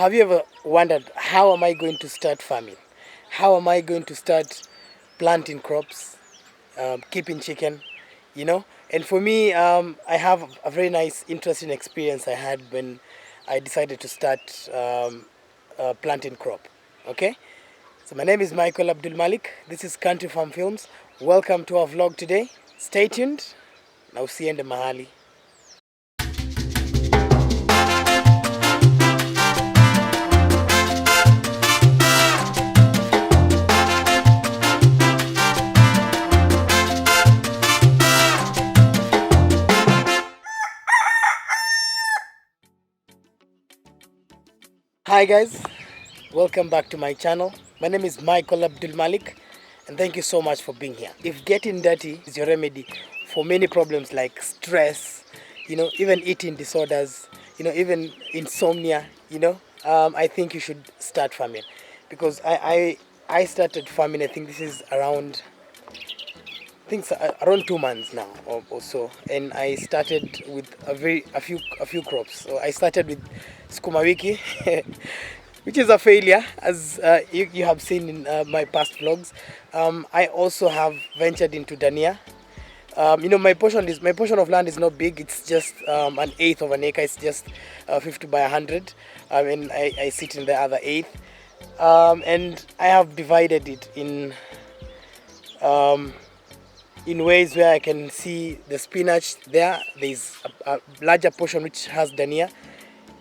Have you ever wondered, how am I going to start farming? How am I going to start planting crops, keeping chicken, you know? And for me, I have a very nice, interesting experience I had when I decided to start planting crop. Okay? So my name is Michael Abdul Malik. This is Country Farm Films. Welcome to our vlog today. Stay tuned. Na usiende mahali. Hi guys, welcome back to my channel. My name is Michael Abdul Malik and thank you so much for being here. If getting dirty is your remedy for many problems like stress, even eating disorders, even insomnia, I think you should start farming. Because I started farming, I think this is around, around 2 months now or so, and I started with a few crops. So I started with sukuma wiki, which is a failure, as you have seen in my past vlogs. I also have ventured into dania. My portion of land is not big. It's just an eighth of an acre. It's just 50 by 100, and I sit in the other eighth. And I have divided it in ways where I can see the spinach there. There's a larger portion which has dania.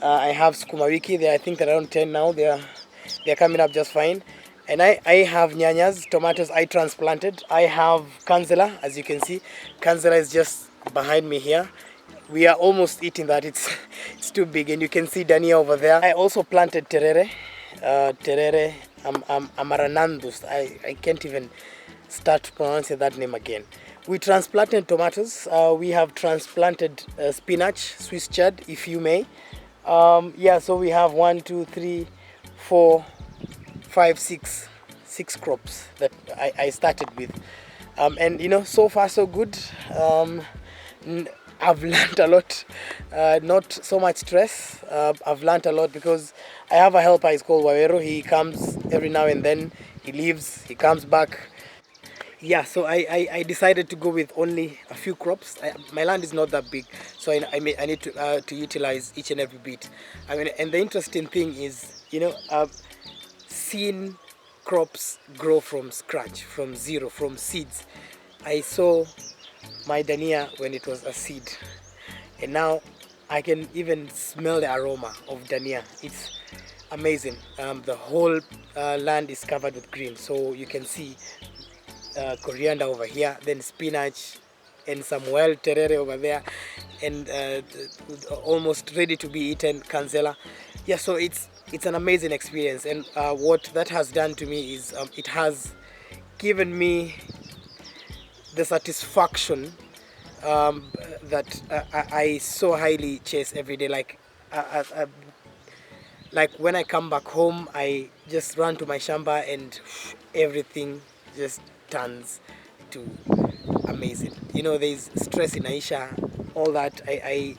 I have sukuma wiki there. I think they're around 10 now. They're coming up just fine. And I have nyanyas, tomatoes I transplanted. I have kansela, as you can see. Kansela is just behind me here. We are almost eating that. It's too big, and you can see dania over there. I also planted terere. Amaranthus. I can't even start pronouncing that name again. We transplanted tomatoes. We have transplanted spinach, Swiss chard, if you may. So we have 1, 2, 3, 4, 5, 6 crops that I started with. And so far so good. I've learned a lot, not so much stress. I've learned a lot because I have a helper. He's called Wawero. He comes every now and then. He leaves, he comes back. Yeah, so I decided to go with only a few crops. My land is not that big, so I need to utilize each and every bit. And the interesting thing is, seeing crops grow from scratch, from zero, from seeds. I saw my dania when it was a seed, and now I can even smell the aroma of dania. It's amazing. The whole land is covered with green, so you can see coriander over here, then spinach, and some wild terere over there, and almost ready to be eaten kansela. Yeah, so it's an amazing experience, and what that has done to me is it has given me the satisfaction that I so highly chase every day. Like when I come back home, I just run to my shamba and everything just turns to amazing. There's stress in Aisha, all that. I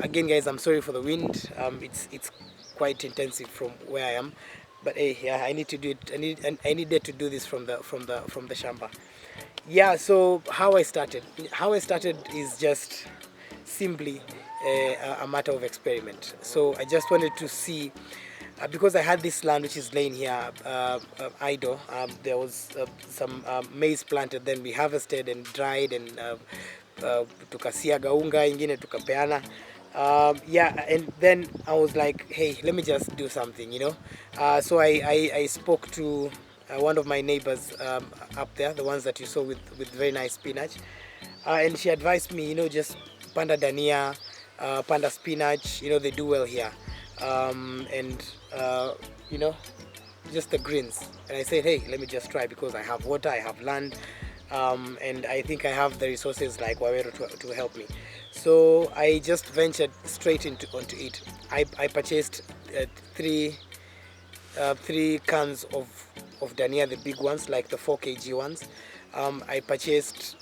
again, guys, I'm sorry for the wind. It's quite intensive from where I am, but hey, yeah, I need to do it. I needed to do this from the shamba. Yeah. So how I started is just simply a matter of experiment. So I just wanted to see, because I had this land which is laying here idle. There was some maize planted, then we harvested and dried, and tukasiaga unga, ingine tukapeana. And then I was like, hey, let me just do something, so I spoke to one of my neighbors up there, the ones that you saw with very nice spinach, and she advised me, just panda dania, panda spinach, they do well here, and just the greens. And I said, hey, let me just try, because I have water, I have land, and I think I have the resources like Wawero to help me. So I just ventured straight onto it. I purchased three cans of dania, the big ones, like the 4 kg ones. I purchased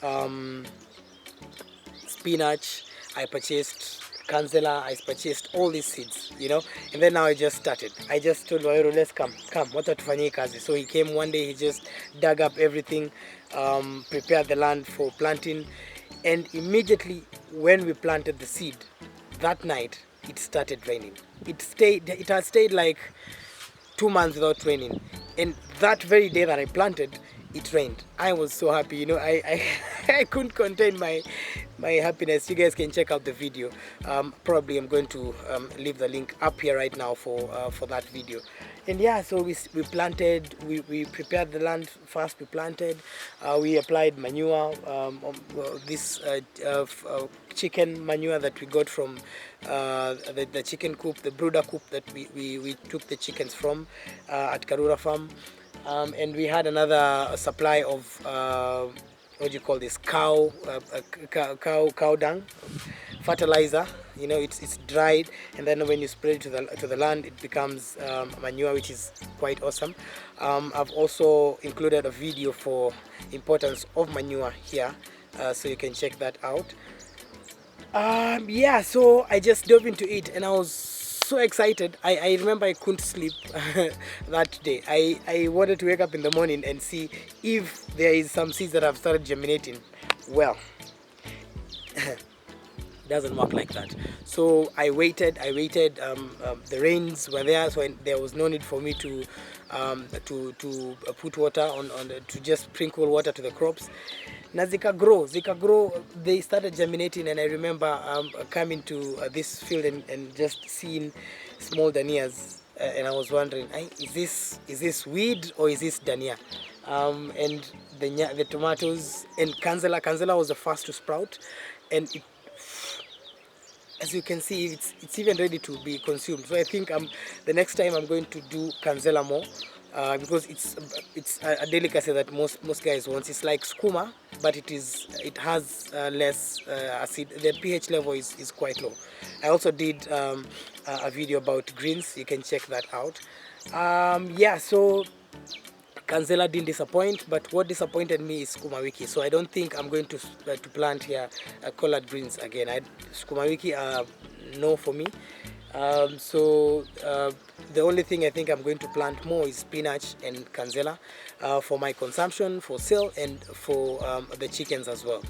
spinach. I purchased Kansela, I purchased all these seeds, and then now I just started. I just told Waweru, let's come, what tufanyie kazi. So he came one day, he just dug up everything, prepared the land for planting, and immediately when we planted the seed, that night it started raining. It had stayed like 2 months without raining, and that very day that I planted, it rained. I was so happy, I couldn't contain my happiness. You guys can check out the video. Probably I'm going to leave the link up here right now for that video. And yeah, so we planted, we prepared the land first. We planted, we applied manure, this chicken manure that we got from the chicken coop, the brooder coop that we took the chickens from at Karura Farm. And we had another supply of what do you call this, cow dung fertilizer. It's dried, and then when you spread it to the land, it becomes manure, which is quite awesome. I've also included a video for importance of manure here, so you can check that out. Yeah, so I just dove into it, and I was so excited. I remember I couldn't sleep that day. I wanted to wake up in the morning and see if there is some seeds that have started germinating. Well, doesn't work like that. So I waited. The rains were there, so there was no need for me to put water to just sprinkle water to the crops. Na zika grow, they started germinating, and I remember coming to this field and just seeing small danias, and I was wondering, is this weed or is this dania? And the tomatoes and Kansela was the first to sprout, and as you can see, it's even ready to be consumed. So I think the next time I'm going to do Kansela more, because it's a delicacy that most guys want. It's like skuma, but it has less acid. The pH level is quite low. I also did a video about greens. You can check that out. Yeah, so Kansela didn't disappoint, but what disappointed me is sukuma wiki. So I don't think I'm going to plant here collard greens again. Sukuma wiki no for me. So the only thing I think I'm going to plant more is spinach and Kansela for my consumption, for sale, and for the chickens as well.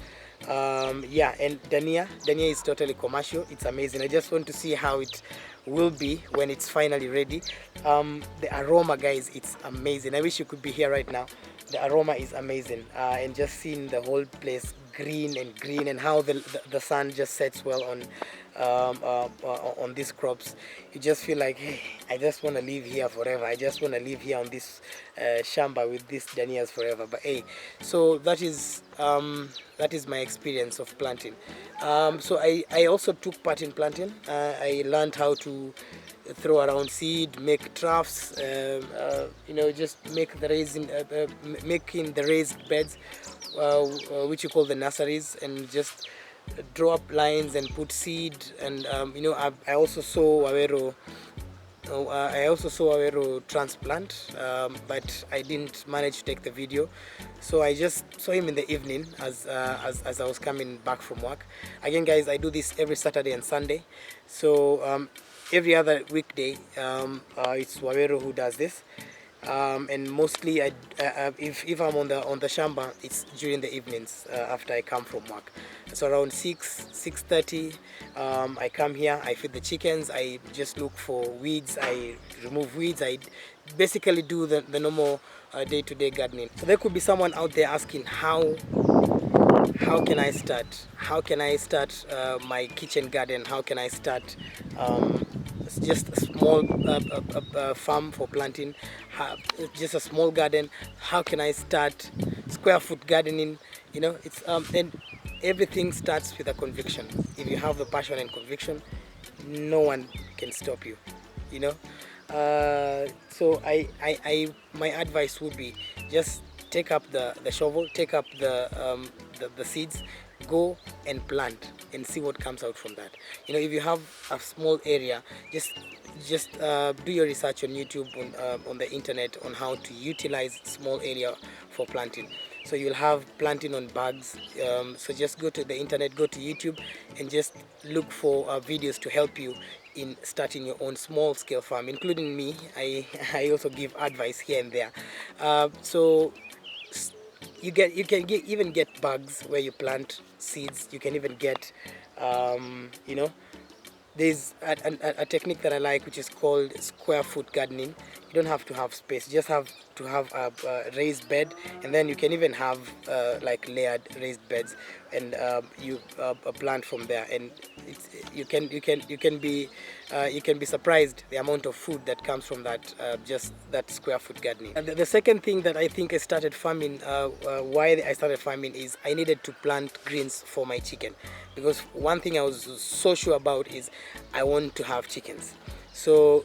Yeah, and dania is totally commercial. It's amazing. I just want to see how it will be when it's finally ready. The aroma, guys, it's amazing. I wish you could be here right now. The aroma is amazing, and just seeing the whole place green, and how the sun just sets well on these crops. You just feel like, hey, I just want to live here forever. I just want to live here on this shamba with these danias forever. But hey, so that is my experience of planting. So I also took part in planting. I learned how to throw around seed, make troughs, just make making the raised beds, which you call the nurseries, and just draw up lines and put seed. And I also saw Waweru. I also saw Waweru transplant, but I didn't manage to take the video. So I just saw him in the evening as I was coming back from work. Again, guys, I do this every Saturday and Sunday. So every other weekday, it's Waweru who does this. And mostly if I'm on the shamba, it's during the evenings after I come from work. So around 6:30, I come here, I feed the chickens, I just look for weeds, I remove weeds, I basically do the normal day-to-day gardening. So there could be someone out there asking, how can I start? How can I start my kitchen garden? How can I start just a small farm for planting, just a small garden? How can I start square foot gardening? It's and everything starts with a conviction. If you have the passion and conviction, no one can stop you. So my advice would be, just take up the shovel, take up the seeds, go and plant and see what comes out from that. If you have a small area, just do your research on YouTube, on the internet, on how to utilize small area for planting. So you'll have planting on bags. So just go to the internet, go to YouTube, and just look for videos to help you in starting your own small scale farm, including me. I also give advice here and there. So even get bags where you plant seeds. You can even get you know, there's a technique that I like, which is called square foot gardening. You don't have to have space, you just have to have a raised bed, and then you can even have like layered raised beds, and you plant from there, and you can be surprised the amount of food that comes from that, just that square foot gardening. And the second thing that I think I started farming, why I started farming, is I needed to plant greens for my chicken, because one thing I was so sure about is I want to have chickens. So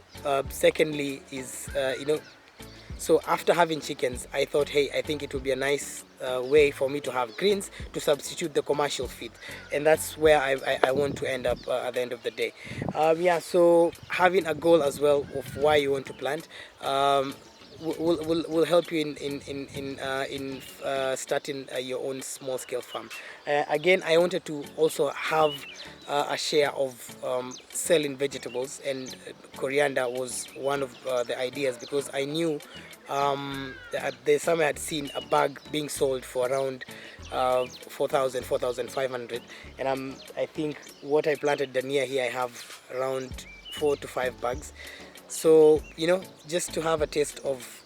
secondly is so after having chickens, I thought, hey, I think it would be a nice way for me to have greens to substitute the commercial feed, and that's where I want to end up at the end of the day. Yeah, so having a goal as well of why you want to plant will help you in starting your own small scale farm. Again, I wanted to also have a share of selling vegetables, and coriander was one of the ideas, because I knew there's some I had seen a bag being sold for around 4,000, 4,500, and I think what I planted near here, I have around 4 to 5 bags. So just to have a taste of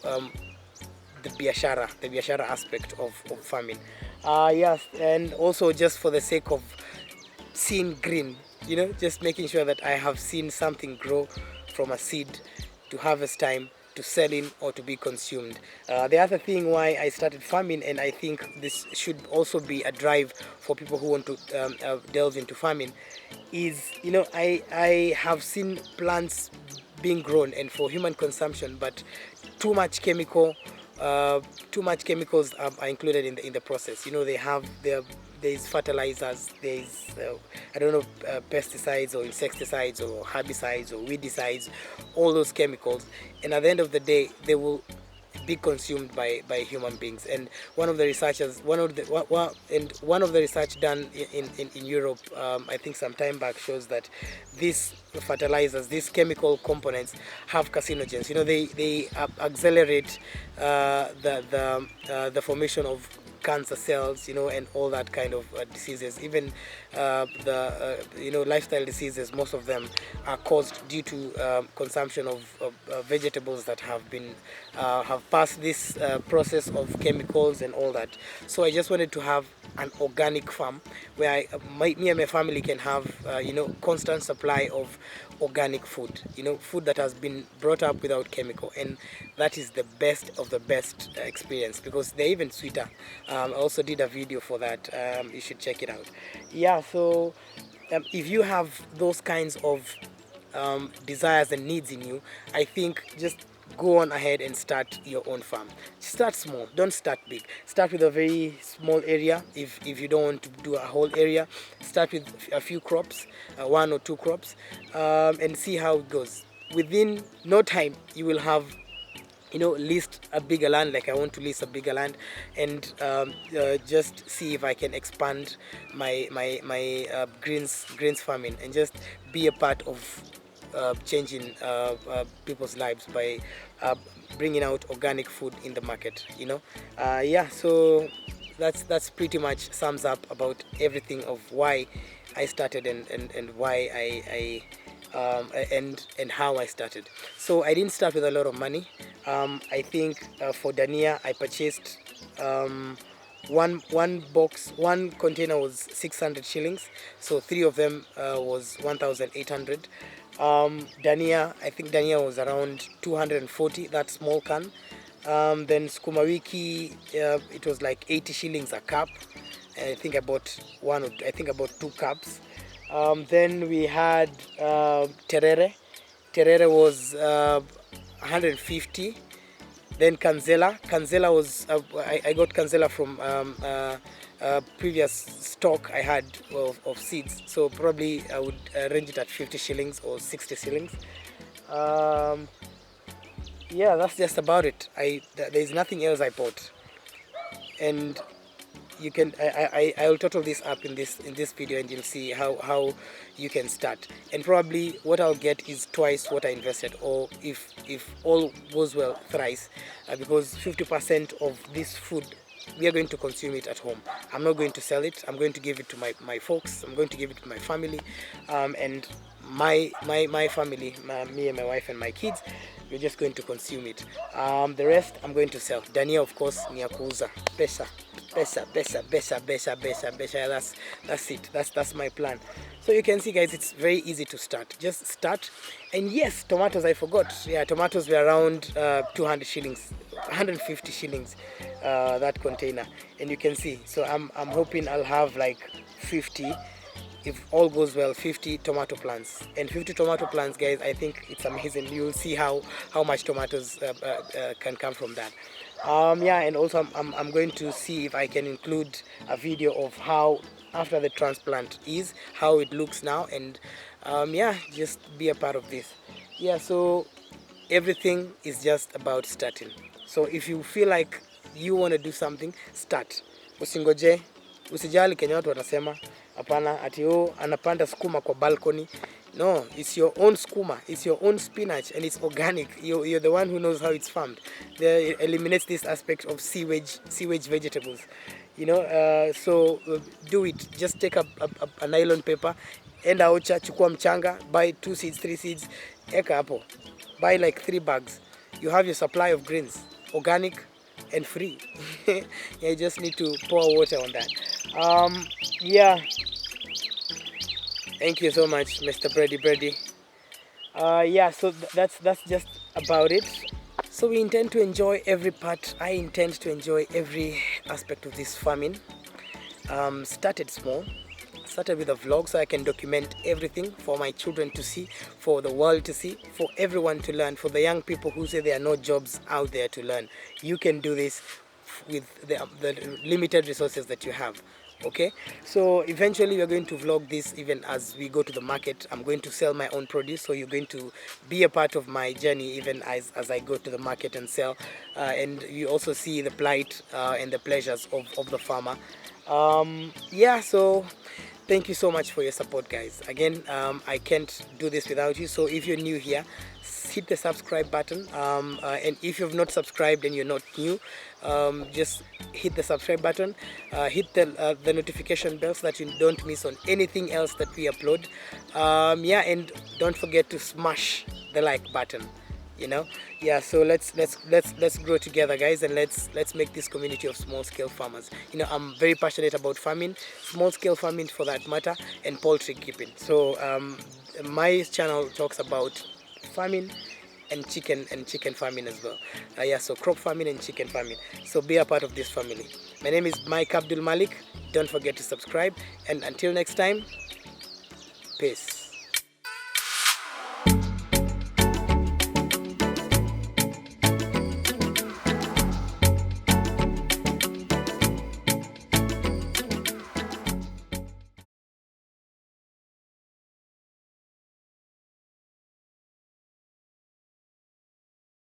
the biashara aspect of farming. Yes, and also just for the sake of seeing green, just making sure that I have seen something grow from a seed to harvest time to selling or to be consumed. The other thing why I started farming, and I think this should also be a drive for people who want to delve into farming, is I have seen plants being grown and for human consumption, but too much chemicals are included in the process. There's fertilizers, there's I don't know, pesticides or insecticides or herbicides or weedicides, all those chemicals, and at the end of the day they will be consumed by human beings. And one of the research done in Europe, I think some time back, shows that these fertilizers, these chemical components, have carcinogens. They accelerate the formation of cancer cells, and all that kind of diseases. Even the lifestyle diseases, most of them are caused due to consumption of vegetables that have passed this process of chemicals and all that. So I just wanted to have an organic farm where me and my family can have constant supply of organic food, food that has been brought up without chemical, and that is the best of the best experience, because they're even sweeter. I also did a video for that. You should check it out. Yeah, so if you have those kinds of desires and needs in you, I think just go on ahead and start your own farm. Start small, don't start big. Start with a very small area. If you don't want to do a whole area, start with a few crops, 1 or 2 crops, and see how it goes. Within no time you will have leased a bigger land. Like I want to lease a bigger land, and just see if I can expand my greens farming, and just be a part of changing people's lives by bringing out organic food in the market. Yeah, so that's pretty much sums up about everything of why I started, and why I and how I started. So I didn't start with a lot of money. I think for Dania I purchased one container was 600 shillings, so 3 of them was 1,800. I think Dania was around 240, that small can. Then sukuma wiki, it was like 80 shillings a cup. I think I bought 2 cups. Then we had terere. Terere was 150. Then Kanzela was I got Kanzela from previous stock I had of seeds, so probably I would range it at 50 shillings or 60 shillings. Yeah, that's just about it. There's nothing else I bought. and you can I'll total this up in this video, and you'll see how you can start. And probably what I'll get is twice what I invested, or if all goes well, thrice, because 50% of this food we are going to consume it at home. I'm not going to sell it. I'm going to give it to my folks. I'm going to give it to my family, and my family, me and my wife and my kids, we're just going to consume it. The rest I'm going to sell. Dania, of course, ni ya kuuza. Pesa. That's it. That's my plan. So you can see, guys, it's very easy to start. Just start. And yes, tomatoes, I forgot. Yeah, tomatoes were around 200 shillings, 150 shillings, that container. And you can see, so I'm hoping I'll have like 50, if all goes well, 50 tomato plants. And 50 tomato plants, guys, I think it's amazing. You'll see how much tomatoes can come from that. Yeah, and also I'm going to see if I can include a video of how after the transplant is, how it looks now, and yeah, just be a part of this. Yeah, so everything is just about starting. So if you feel like you want to do something, start. Usingoje, usijali Kenya watu watasema. Hapana, ati anapanda skuma kwa balcony. No, it's your own skuma, it's your own spinach, and it's organic. You're the one who knows how it's farmed. It eliminates this aspect of sewage vegetables. You know, so do it. Just take a nylon paper, enda ocha, chukua mchanga, buy 2 seeds, 3 seeds, eka hapo. Buy like 3 bags. You have your supply of greens, organic and free. You just need to pour water on that. Yeah. Thank you so much, Mr. Brady. Yeah, so that's just about it. So we intend to enjoy every part. I intend to enjoy every aspect of this farming. Started small. Started with a vlog so I can document everything for my children to see, for the world to see, for everyone to learn, for the young people who say there are no jobs out there to learn. You can do this with the limited resources that you have. Okay, so eventually we're going to vlog this even as we go to the market. I'm going to sell my own produce, so you're going to be a part of my journey even as I go to the market and sell, and you also see the plight and the pleasures of the farmer. Yeah, so thank you so much for your support, guys. Again, I can't do this without you, so if you're new here, hit the subscribe button, and if you've not subscribed and you're not new, just hit the subscribe button, hit the notification bell so that you don't miss on anything else that we upload. Yeah, and don't forget to smash the like button. You know, yeah, so let's grow together, guys, and let's make this community of small scale farmers. You know, I'm very passionate about farming, small scale farming for that matter, and poultry keeping. So my channel talks about farming and chicken farming as well. Yeah, so crop farming and chicken farming. So be a part of this family. My name is Mike Abdul Malik. Don't forget to subscribe, and until next time, peace.